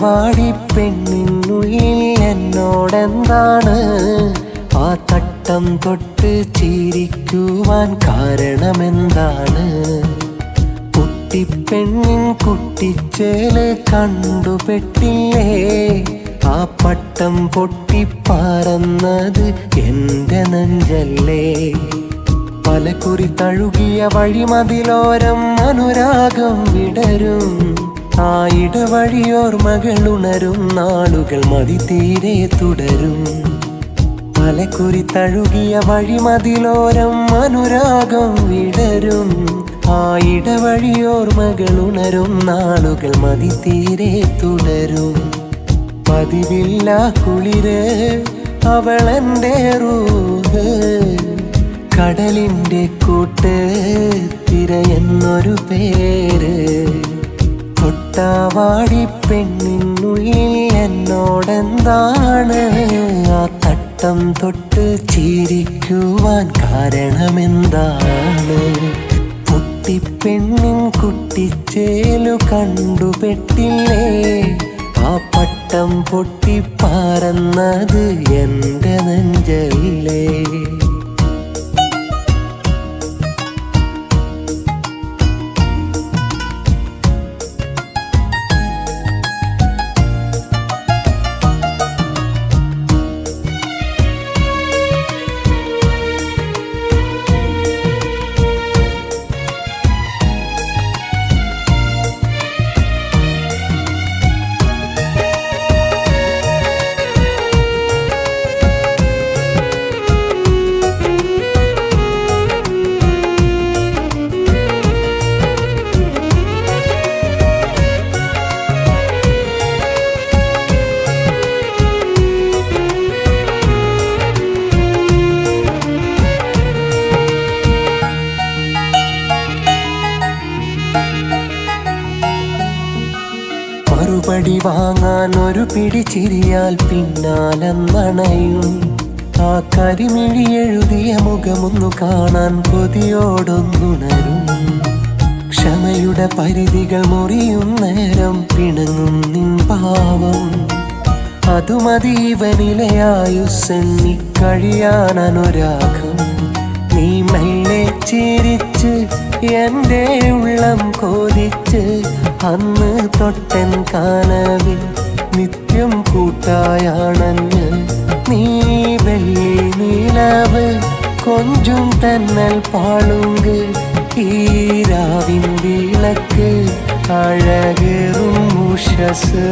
തൊട്ടാവാടി പെണ്ണിനുള്ളിൽ എന്നോടെന്താണ് ആ തട്ടം തൊട്ട് ചിരിക്കുവാൻ കാരണമെന്താണ്? കുട്ടിപ്പെണ്ണിൻ കുട്ടിച്ചേല് കണ്ടുപെട്ടില്ലേ? ആ പട്ടം പൊട്ടിപ്പാറന്നത് എന്റെ നെഞ്ചല്ലേ? പലകുറി തഴുകിയ വഴിമതിലോരം അനുരാഗം വിടരും. ആ ഇടവഴിയോർമകളുണരും നാളുകൾ മതി തീരെ തുടരും. പലകുറി തഴുകിയ വഴിമതിലോരം അനുരാഗം വിടരും. ആ ഇടവഴിയോർമകളുണരും നാളുകൾ മതി തീരെ തുടരും. പതിവില്ല കുളിര് അവളെന്റെ റൂഹ്, കടലിന്റെ കൂട്ട് തിരയെന്നൊരു പേര്. തൊട്ടാവാടി പെണ്ണിനുള്ളിൽ എന്നോടെന്താണ് ആ തട്ടം തൊട്ട് ചിരിക്കുവാൻ കാരണമെന്താണ്? കുട്ടിപ്പെണ്ണിൻ കുട്ടിച്ചേലു കണ്ടുപെട്ടില്ലേ? ആ പട്ടം പൊട്ടിപ്പാറന്നത് എന്റെ നെഞ്ചല്ലേ? മറുപടി വാങ്ങാൻ ഒരു പിടി ചിരിയാൽ പിന്നാലെന്നണയും. ആ കരിമിഴി എഴുതിയ മുഖമൊന്നു കാണാൻ കൊതിയോടൊന്നുണരും. ക്ഷമയുടെ പരിധികൾ മുറിയും നേരം പിണങ്ങും നിൻ ഭാവം. അതുമതി ഇവനിലെ ആയുസ്സെണ്ണി കഴിയാൻ അനുരാഗം. നീ മെല്ലെ ചിരിച്ച് എന്റെ ഉള്ളം കോതിച്ച് അന്ന് തൊട്ടൻ കനവിൽ നിത്യം കൂട്ടായാണഞ്ഞ്. നീ വെള്ളി നിലവ് കൊഞ്ചും തന്നൽ പാളുങ്ക്, ഈരാവിൻ വിളക്ക് അഴകേറും ഉഷസ്.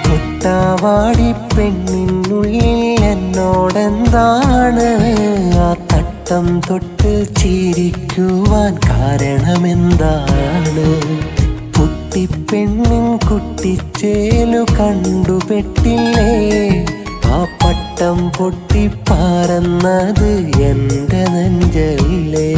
തൊട്ടാവാടി പെണ്ണിനുള്ളിൽ എന്നോടെന്താണ് ആ തട്ടം തൊട്ട് ചിരിക്കുവാൻ കാരണമെന്താണ്? കുട്ടിപ്പെണ്ണിൻ കുട്ടിച്ചേലു കണ്ടുപെട്ടില്ലേ? ആ പട്ടം പൊട്ടിപ്പാറന്നത് എന്റെ നെഞ്ചല്ലേ?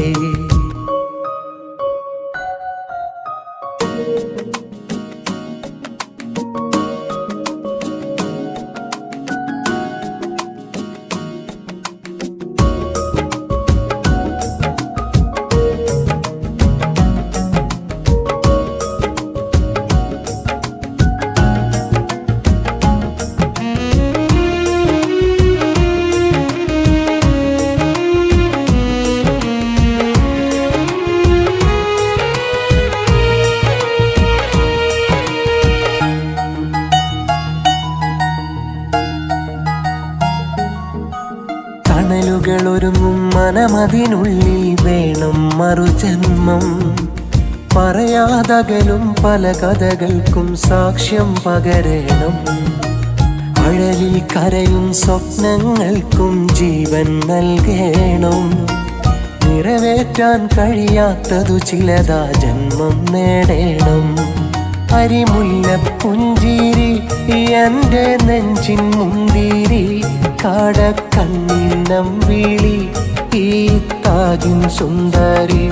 കനലുകളൊരുങ്ങും മനമതിനുള്ളിൽ വേണം മറുജന്മം. പറയാതകലും പല കഥകൾക്കും സാക്ഷ്യം പകരണം. അഴലിൽ കരയും സ്വപ്നങ്ങൾക്കും ജീവൻ നൽകണം. നിറവേറ്റാൻ കഴിയാത്തതു ചിലതാ ജന്മം നേടണം. അരിമുല്ലപ്പുഞ്ചിരി എന്റെ നെഞ്ചിൻ മുന്തിരി, കാടക്കണ്ണിനം വിളി ഈ താജിൻ സുന്ദരി.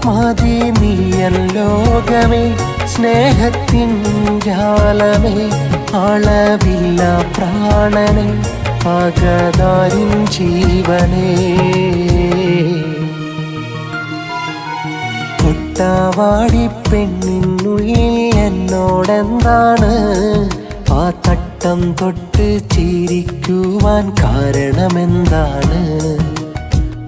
മതി നീയൻ ലോകമേ സ്നേഹത്തിൻ ജാലമേ, അളവില്ല പ്രാണനെ പകതാരിൻ ജീവനേ. തൊട്ടാവാടി പെണ്ണിനുള്ളിൽ എന്നോടെന്താണ് ആ തട്ടം തൊട്ട് ചിരിക്കുവാൻ കാരണമെന്താണ്?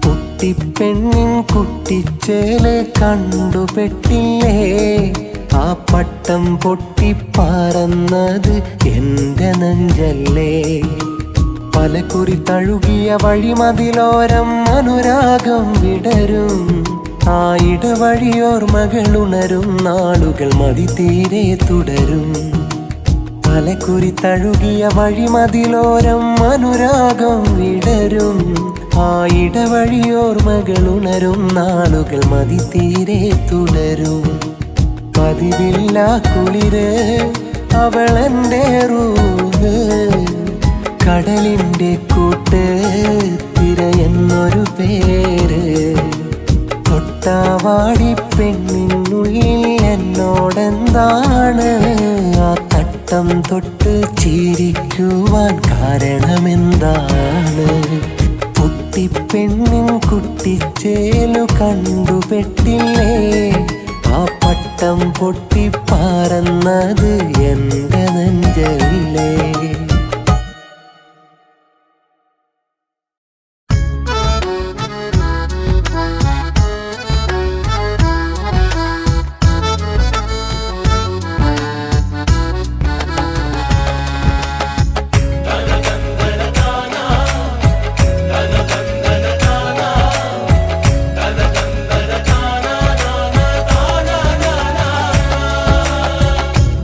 കുട്ടിപ്പെണ്ണിൻ കുട്ടിച്ചേല് കണ്ടുപെട്ടില്ലേ? ആ പട്ടം പൊട്ടിപ്പറന്നത് എന്റെ നെഞ്ചല്ലേ? പലകുറി തഴുകിയ വഴിമതിലോരം അനുരാഗം വിടരും. ആ ഇടവഴിയോർമകളുണരും നാളുകൾ മതി തീരെ തുടരും. പലകുറി തഴുകിയ വഴിമതിലോരം അനുരാഗം വിടരും. ആ ഇടവഴിയോർമകളുണരും നാളുകൾ മതി തീരെ തുടരും. പതിവില്ല കുളിര് അവളെന്റെ റൂഹ്, കടലിന്റെ കൂട്ട് തിരയെന്നൊരു പേര്. തൊട്ടാവാടി പെണ്ണിനുള്ളിൽ എന്നോടെന്താണ് ആ തട്ടം തൊട്ട് ചിരിക്കുവാൻ കാരണമെന്താണ്? കുട്ടിപ്പെണ്ണിൻ കുട്ടിച്ചേലു കണ്ടുപെട്ടില്ലേ? ആ പട്ടം പൊട്ടിപ്പറന്നത് എന്റെ നെഞ്ചല്ലേ?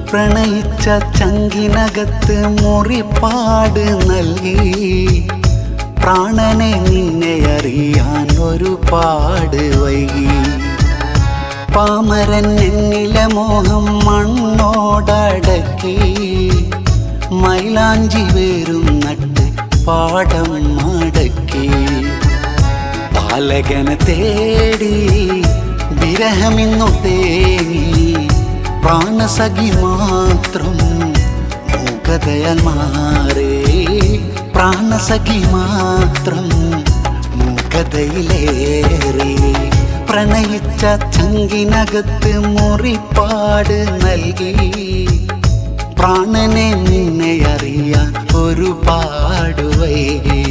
പ്രണയിച്ച ചങ്കിനകത്ത് മുറിപ്പാട് നൽകി പ്രാണനെ നിന്നെ അറിയാൻ ഒരുപാട് വൈകി. പാമരൻ എന്നിലെ മോഹം മണ്ണോടടക്കി മൈലാഞ്ചി വേരും നട്ട് പാടം മടക്കി. ബാലകനെ തേടി വിരഹമിന്നു തേങ്ങി പ്രാണസഖി മാത്രം മൂകതയാൽ മാറി. പ്രാണസഖി മാത്രം മൂകതയിലേറി. പ്രണയിച്ച ചങ്കിനകത്ത് മുറിപ്പാട് നൽകി പ്രാണനെ നിന്നെ അറിയാൻ ഒരുപാട് വൈകി.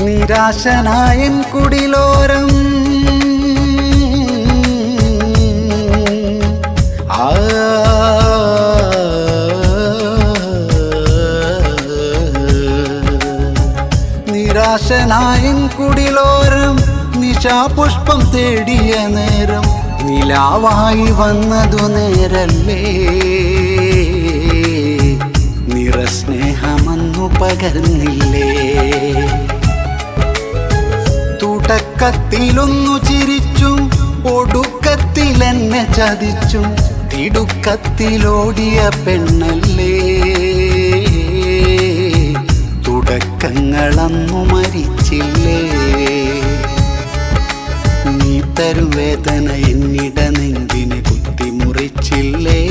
നിരാശനായൻ കുടിലോരം നിരാശനായൻ കുടിലോരം നിശാപുഷ്പം തേടിയ നേരം നിലാവായി വന്നതു നേരല്ലേ? നിറസ്നേഹമന്നു പകർന്നില്ലേ? തുടക്കത്തിലൊന്നു ചിരിച്ചും ഒടുക്കത്തിലെന്നെ ചതിച്ചും തിടുക്കത്തിലോടിയ പെണ്ണല്ലേ? തുടക്കങ്ങളന്നു മരിച്ചില്ലേ? നീ തരും വേദന എന്നിട നെഞ്ചിനെ കുത്തിമുറിച്ചില്ലേ?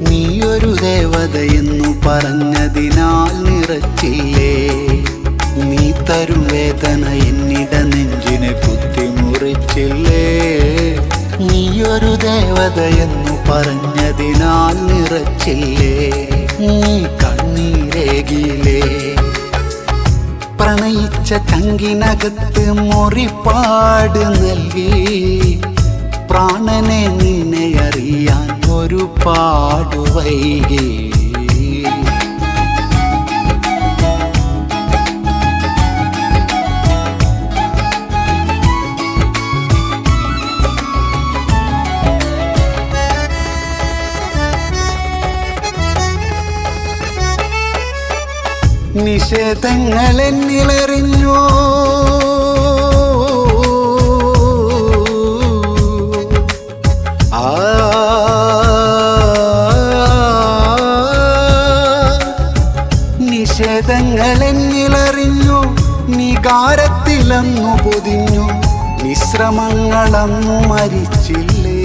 നീയൊരു ദേവതയെന്നു പറഞ്ഞതിനാൽ നിറച്ചില്ലേ? നീ തരും വേദന എന്നിട നെഞ്ചിനെ കുത്തിമുറിച്ചില്ലേ? നീയൊരു ദേവതയെന്നു പറഞ്ഞതിനാൽ നിറച്ചില്ലേ? നീ കണ്ണീരേകിലേ? പ്രണയിച്ച ചങ്കിനകത്ത് മുറിപ്പാട് നൽകി പ്രാണനെ നിന്നെ അറിയാൻ ഒരുപാട് വൈകി. നിഷേധങ്ങൾ എന്നിലെറിഞ്ഞു നിഷേധങ്ങൾ എന്നിലെറിഞ്ഞു നികാരത്തിലന്നു പൊതിഞ്ഞു നിശ്രമങ്ങളന്നു മരിച്ചില്ലേ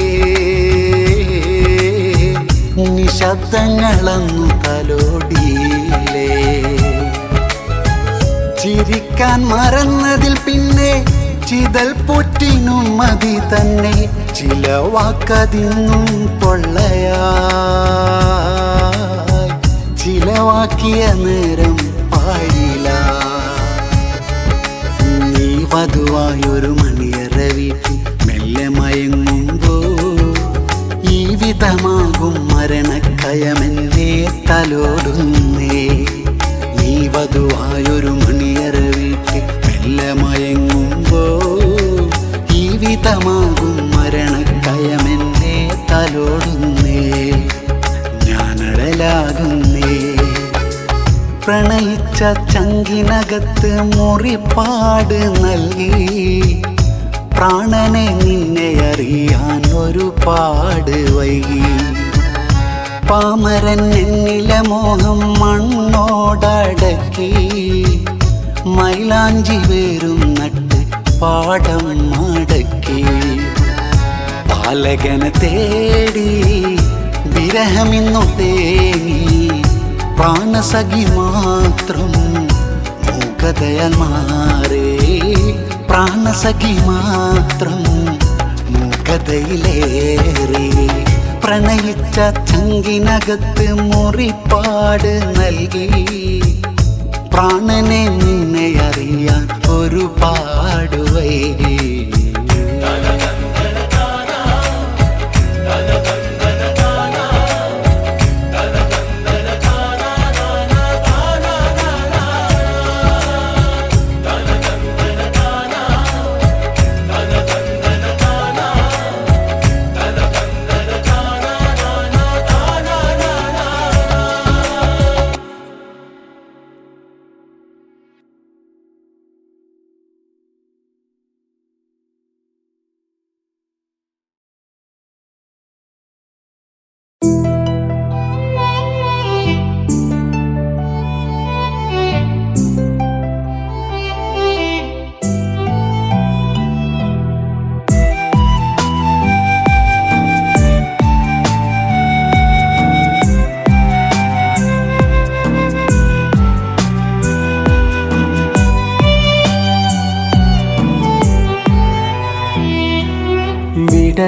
നിശബ്ദങ്ങളന്നു തലോടിയില്ലേ ചിരിക്കാൻ മറന്നതിൽ പിന്നെ ചിതൽ പുറ്റിനും മതി തന്നെ ചില വാക്കതിന്നും പൊള്ളയായി ചിലവാക്കിയ നേരം പാടില്ല നീ വധുവായൊരു മണിയറ വീട്ടിൽ മെല്ലെ മയങ്ങുമ്പോ ഈ വിധമാകും മരണക്കയമെന്നെ തലോടുന്നേ നീ വധുവായൊരു മണിയറ വീട്ടിൽ മെല്ലെ മയങ്ങുമ്പോ ഈ വിധമാകും മരണക്കയമെന്നെ തലോടുന്നേ ഞാനടലാകുന്നേ പ്രണയിച്ച ചങ്കിനകത്ത് മുറിപ്പാട് നൽകി പ്രാണനെ നിന്നെ അറിയാൻ ഒരുപാട് വൈകി പാമരൻ എന്നിലെ മോഹം മണ്ണോടടക്കി മൈലാഞ്ചി വേരും നട്ട് പാടം മടക്കി പാലകനെ തേടി വിരഹമിന്നു തേങ്ങി പ്രാണസഖി മാത്രം മൂകതയാൽ മാറേ പ്രാണസഖി മാത്രം മൂകതയിലേറി പ്രണയിച്ച ചങ്കിനകത്ത് മുറിപ്പാട് നൽകി പ്രാണനെ നിന്നെ അറിയാൻ ഒരുപാട് വൈകി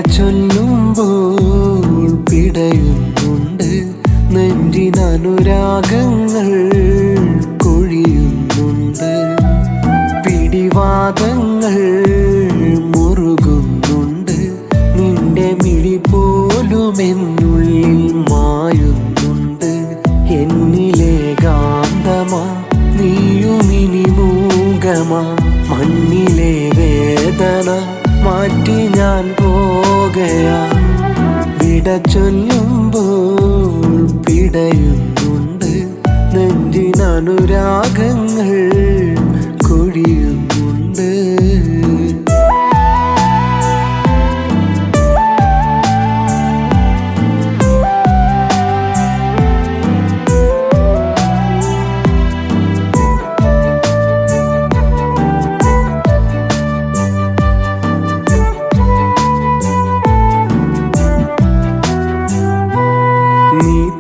ചൊല്ലുമ്പോൾ പിടയുന്നുണ്ട് നെഞ്ചിനനുരാഗങ്ങൾ കൊഴിയുന്നുണ്ട് പിടിവാദങ്ങൾ മുറുകുന്നുണ്ട് നിന്റെ മിഴി പോലും എന്നുള്ളിൽ മായുന്നുണ്ട് എന്നിലെ ഗാന്ധമാ നീയുമിനി മൂകമാ മണ്ണിലെ വേദന മാറ്റി ഞാൻ പോകയാ വിട ചൊല്ലുമ്പോൾ പിടയുന്നുണ്ട് നെഞ്ചിനനുരാഗങ്ങൾ കൊഴിയുന്നുണ്ട്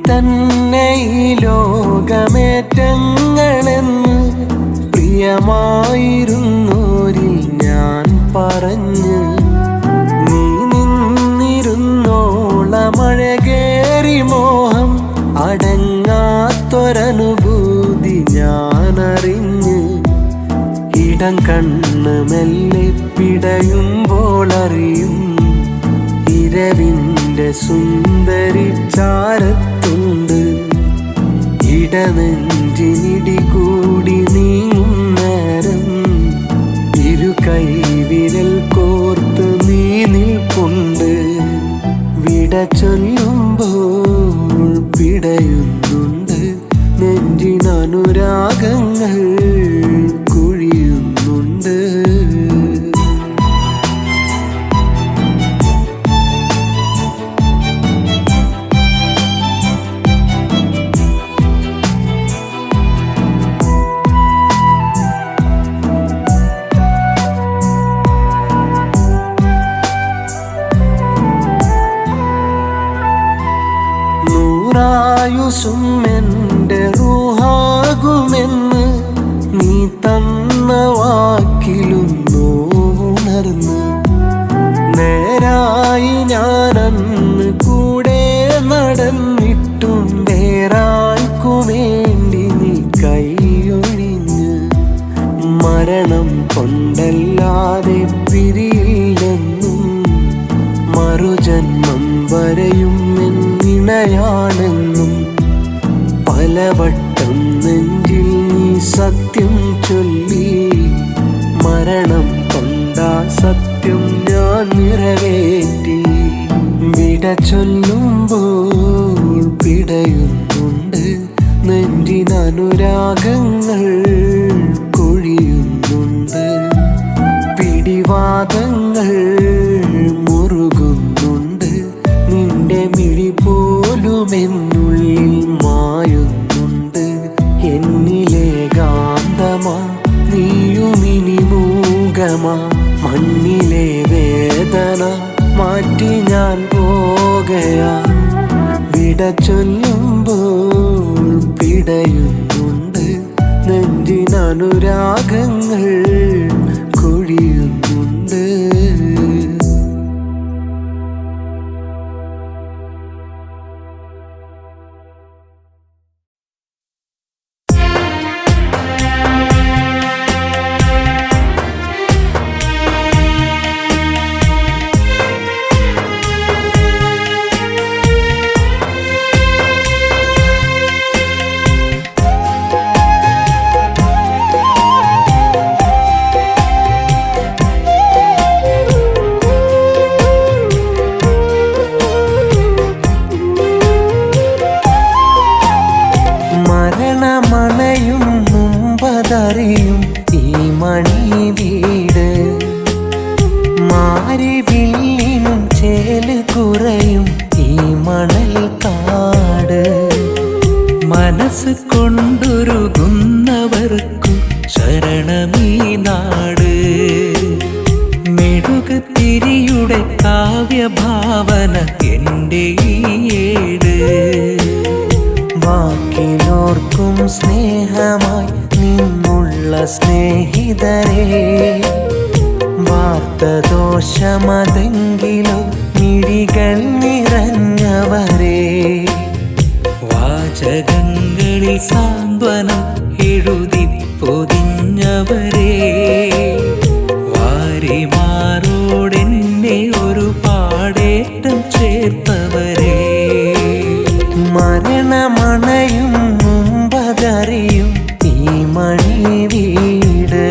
തന്നെ ഈ ലോകമേറ്റങ്ങളെന്ന് പ്രിയമായിരുന്നോരിൽ ഞാൻ പറഞ്ഞു നീ നിന്നിരുന്നോളമഴകേറി മോഹം അടങ്ങാത്തൊരനുഭൂതി ഞാനറിഞ്ഞ് ഇടം കണ്ണ് മെല്ലെ പിടയുമ്പോൾ അറിയും ഇരവിൻ്റെ സുന്ദരി ചാരത്തുണ്ട് ഇടനെഞ്ചിനിടി കൂടി നീങ്ങും നേരം ഇരു കൈവിരൽ കോർത്ത് നീ നിൽപ്പുണ്ട് വിട ചൊല്ലുമ്പോൾ പിടയുന്നുണ്ട് നെഞ്ചിനനുരാഗങ്ങൾ ആയുസും എൻ്റെ റൂഹാകുമെന്ന് നീ തന്ന വാക്കിലുണർന്ന് നേരായി ഞാനന്ന് കൂടെ നടന്നിട്ടും വേറാൾക്കു വേണ്ടി നീ കൈയൊഴിഞ്ഞ് മരണം കൊണ്ടല്ലാതെ പിരിയില്ലെന്നും മറുജന്മം വരെയും എന്നിണയാണെന്നും പലവട്ടം നെഞ്ചിൽ നീ സത്യം ചൊല്ലി മരണം കൊണ്ടാ സത്യം ഞാൻ നിറവേറ്റി വിട ചൊല്ലുമ്പോൾ പിടയുന്നുണ്ട് നെഞ്ചിനനുരാഗങ്ങൾ കൊഴിയുന്നുണ്ട് പിടിവാദങ്ങൾ മുറുകുന്നുണ്ട് നിന്റെ മിഴി പോലും എന്നുള്ളിൽ മായുന്നുണ്ട് എന്നിലെ ഗാന്ധമാ നീയുമിനി മൂകമാ മണ്ണിലെ വേദന മാറ്റി ഞാൻ പോകയാ വിട ചൊല്ലുമ്പോൾ പിടയുന്നുണ്ട് നെഞ്ചിനനുരാഗങ്ങൾ കൊഴിയുന്നുണ്ട്. മരണമണയും മുമ്പതറിയും ഈ മണി വീട് മാരിവില്ലിനും ചേല് കുറയും ഈ മണൽ കാട് മനസ്സ് കൊണ്ടുരുകുന്നവർക്കു ശരണമീ നാട് മെഴുകുതിരിയുടെ കാവ്യഭാവന എൻ്റെ ഏട് വാക്കിലോർക്കും സ്നേഹമായി നിന്നുള്ള സ്നേഹിതരെ വാർത്തദോഷമതെങ്കിലോ മിഴികൾ നിറഞ്ഞവരെ വാചകങ്ങളിൽ സാന്ത്വനം എഴുതി പൊതിഞ്ഞവരെ വാരിമാറോടെന്നെ ഒരു പാടേറ്റം ചേർത്തവരെ മരണമണയും മുമ്പതറിയും ഈ മണി വീട്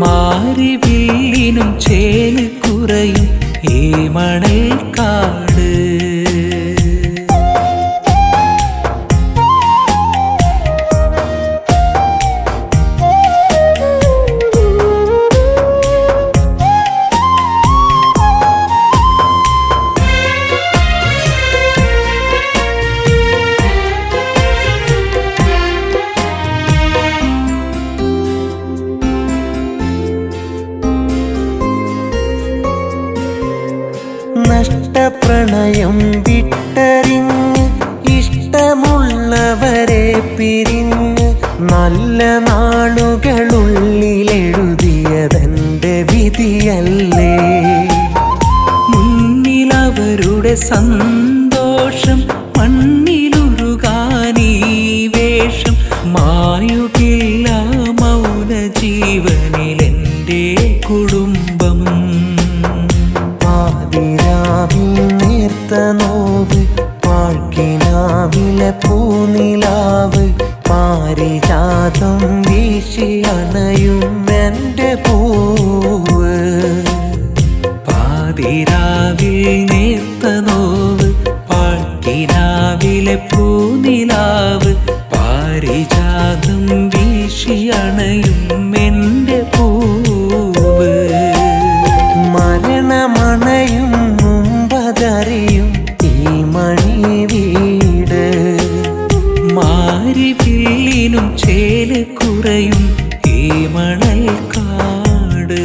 മാരിവില്ലിനും ചേല് കുറയും ഈ മണൽ കാട് നഷ്ടപ്രണയം വിട്ടറിഞ്ഞ് ഇഷ്ടമുള്ളവരെ പിരിഞ്ഞ് നല്ല നാളുകളുള്ളിലെഴുതിയതെന്റെ വിധിയല്ലേ മുന്നിലവരുടെ സന്തോഷം മണ്ണിലുരുകാനീ വേഷം മായുകില്ല മൗന ജീവനിലെൻ്റെ കുടുംബം പാതിരാവിൽ നേർത്ത നോവ് പാഴ്ക്കിനാവിലെ പൂനിലാവ് പാരിജാതം വീശി അണയും എൻ്റെ പൂവ് പാതിരാവിൽ നേർത്ത നോവ് പാഴ്ക്കിനാവിലെ പൂനിലാവ് പാരിജാതം വീശി അണയും എൻ്റെ പൂവ് മരണമണയും മുമ്പതറിയും ഈ മണി വീട് മാരിവില്ലിനും ചേല് കുറയും ഈ മണൽ കാട്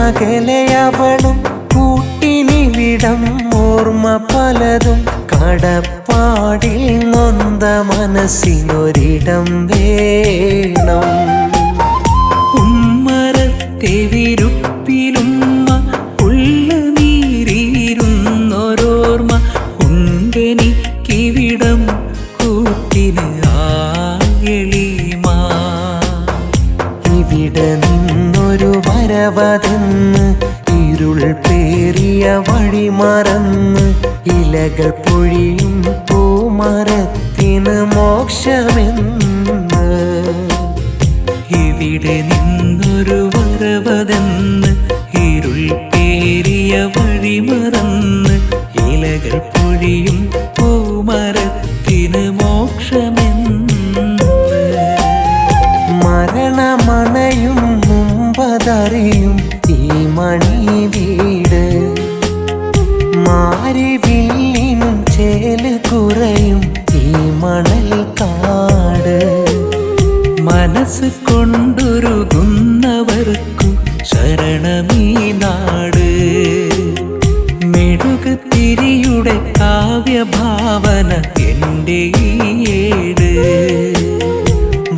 അകലെയവളും കൂട്ടിനിവിടം ഓർമ്മ പലതും കടപ്പാടിൽ നൊന്ത മനസ്സിനൊരിടം വേണം. ഉമ്മറത്തെ വിരുപ്പിലുമ്മ ഉള്ളു നീരിരുന്നൊരോർമ്മ ഉണ്ടെനിക്കിവിടം കൂട്ടിന് ആയെളിമാ. ഇവിടെ നിന്നൊരു വരവതെന്ന് ഇരുൾ പേറിയ വഴി മറന്ന് ഇലകൾ പൊഴിയും പൂമരത്തിന് മോക്ഷമെന്ന്. ഇവിടെ നിന്നൊരു വരവതെന്ന് ഇരുൾ പേരിയ വഴി മറന്ന് ഇലകൾ പൊഴിയും പൂമരത്തിന് മോക്ഷമെന്ന്. മരണമണയും മുമ്പതറിയും ഈ മണി വീട് മാരിവില്ലിനും ചേല് കുറയും ഈ മണൽ കാട്. മനസ്സ് കൊണ്ടൊരുകുന്നവർക്കു ശരണമീ നാട്. മെഴുക് തിരിയുടെ കാവ്യഭാവന എൻ്റെ ഈ ഏട്.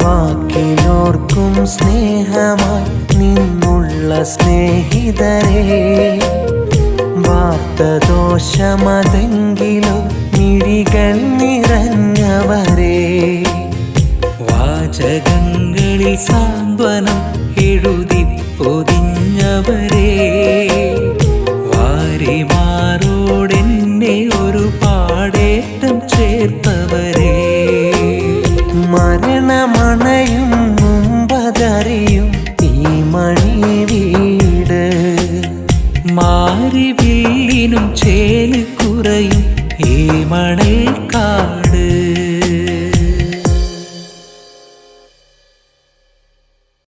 വാക്കിലോർക്കും സ്നേഹമായി നിന്നുള്ള സ്നേഹിതരെ വാർത്തദോഷമതെങ്കിലോ മിഴികൾ നിറഞ്ഞവരെ. വാചകങ്ങളിൽ സാന്ത്വനം എഴുതി പൊതിഞ്ഞവരെ. വാരിമാറോടെന്നെ ഒരു പാടേറ്റം ചേർത്തവരെ. മരണമണയും മുമ്പതറിയും ഈ മണി വീട് മാരിവില്ലിനും ചേല്